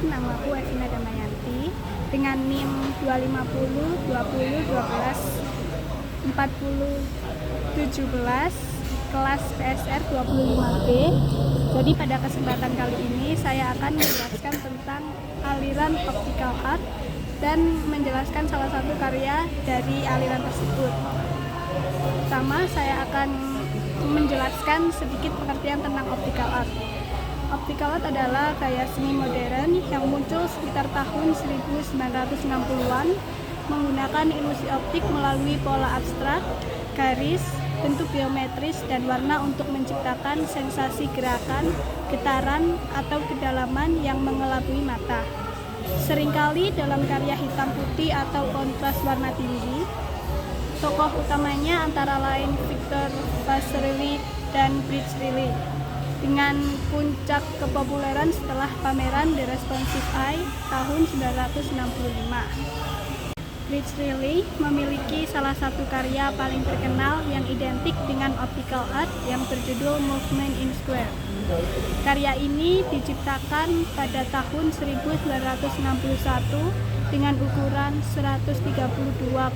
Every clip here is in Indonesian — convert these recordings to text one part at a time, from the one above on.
perkenalkan, nama aku Evina Damayanti dengan NIM 250 20 12 40 17 kelas PSR 25B. Jadi pada kesempatan kali ini saya akan menjelaskan tentang aliran optical art dan menjelaskan salah satu karya dari aliran tersebut. Pertama, saya akan menjelaskan sedikit pengertian tentang optical art. Optical art adalah gaya seni modern yang muncul sekitar tahun 1960-an menggunakan ilusi optik melalui pola abstrak, garis, bentuk geometris, dan warna untuk menciptakan sensasi gerakan, getaran, atau kedalaman yang mengelabui mata. Seringkali dalam karya hitam putih atau kontras warna tinggi. Tokoh utamanya antara lain Victor Vasarely dan Fritz Reuleaux, dengan puncak kepopuleran setelah pameran The Responsive Eye tahun 1965. Fritz Reuleaux memiliki salah satu karya paling terkenal yang identik dengan optical art yang berjudul Movement in Square. Karya ini diciptakan pada tahun 1961 dengan ukuran 132,2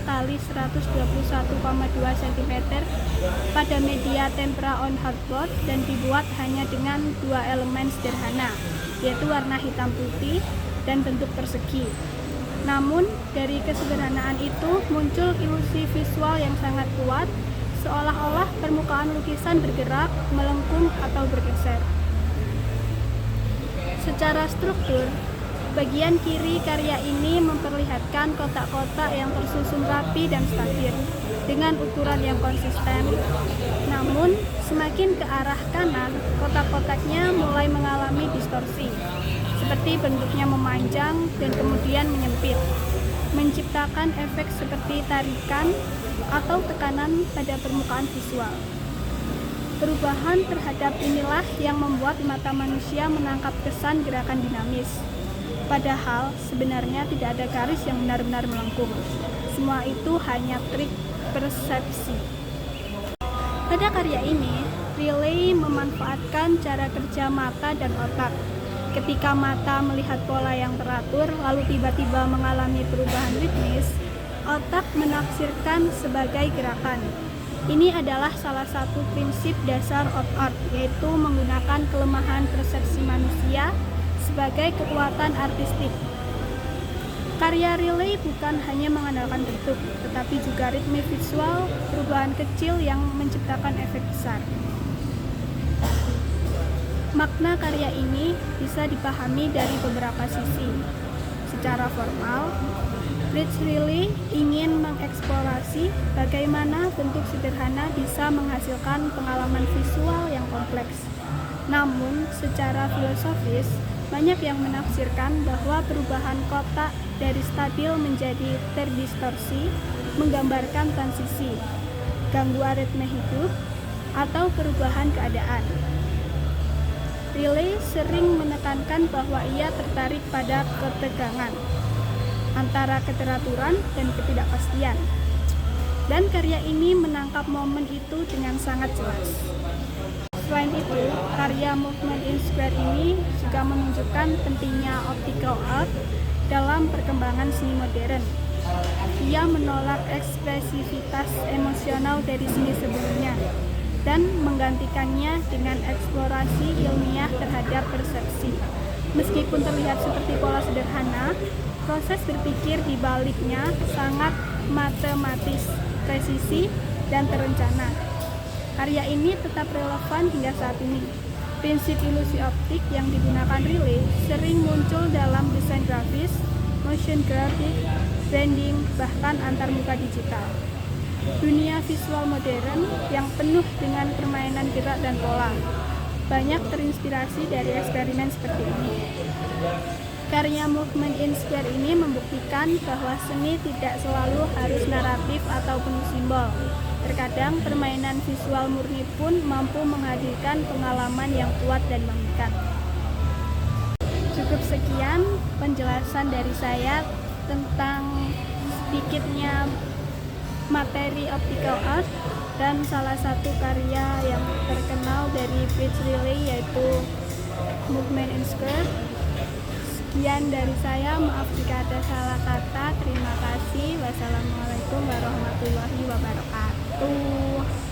kali 121,2 cm pada media tempera on hardboard dan dibuat hanya dengan dua elemen sederhana, yaitu warna hitam putih dan bentuk persegi. Namun, dari kesederhanaan itu muncul ilusi visual yang sangat kuat, seolah-olah permukaan lukisan bergerak, melengkung, atau bergeser. Secara struktur, bagian kiri karya ini memperlihatkan kotak-kotak yang tersusun rapi dan stabil dengan ukuran yang konsisten. Namun, semakin ke arah kanan, kotak-kotaknya mulai mengalami distorsi, seperti bentuknya memanjang dan kemudian menyempit, menciptakan efek seperti tarikan atau tekanan pada permukaan visual. Perubahan terhadap inilah yang membuat mata manusia menangkap kesan gerakan dinamis. Padahal sebenarnya tidak ada garis yang benar-benar melengkung. Semua itu hanya trik persepsi. Pada karya ini, Reuleaux memanfaatkan cara kerja mata dan otak. Ketika mata melihat pola yang teratur, lalu tiba-tiba mengalami perubahan ritmis, otak menafsirkan sebagai gerakan. Ini adalah salah satu prinsip dasar of art, yaitu menggunakan kelemahan persepsi manusia sebagai kekuatan artistik. Karya Reuleaux bukan hanya mengandalkan bentuk, tetapi juga ritme visual, perubahan kecil yang menciptakan efek besar. Makna karya ini bisa dipahami dari beberapa sisi. Secara formal, Fritz Reuleaux ingin mengeksplorasi bagaimana bentuk sederhana bisa menghasilkan pengalaman visual yang kompleks. Namun, secara filosofis, banyak yang menafsirkan bahwa perubahan kotak dari stabil menjadi terdistorsi menggambarkan transisi, gangguan ritme hidup, atau perubahan keadaan. Reuleaux sering menekankan bahwa ia tertarik pada ketegangan antara keteraturan dan ketidakpastian, dan karya ini menangkap momen itu dengan sangat jelas. Selain itu, karya Movement in Square ini juga menunjukkan pentingnya optical art dalam perkembangan seni modern. Ia menolak ekspresivitas emosional dari seni sebelumnya dan menggantikannya dengan eksplorasi ilmiah terhadap persepsi. Meskipun terlihat seperti pola sederhana, proses berpikir di baliknya sangat matematis, presisi, dan terencana. Karya ini tetap relevan hingga saat ini. Prinsip ilusi optik yang digunakan Reuleaux sering muncul dalam desain grafis, motion graphic, branding, bahkan antarmuka digital. Dunia visual modern yang penuh dengan permainan gerak dan pola banyak terinspirasi dari eksperimen seperti ini. Karya Movement in Square ini membuktikan bahwa seni tidak selalu harus naratif atau penuh simbol. Terkadang permainan visual murni pun mampu menghadirkan pengalaman yang kuat dan memikat. Cukup sekian penjelasan dari saya tentang sedikitnya materi optical art dan salah satu karya yang terkenal dari Fritz Reuleaux yaitu Movement in Square. Sekian dari saya, maaf jika ada salah kata. Terima kasih. Wassalamualaikum warahmatullahi wabarakatuh.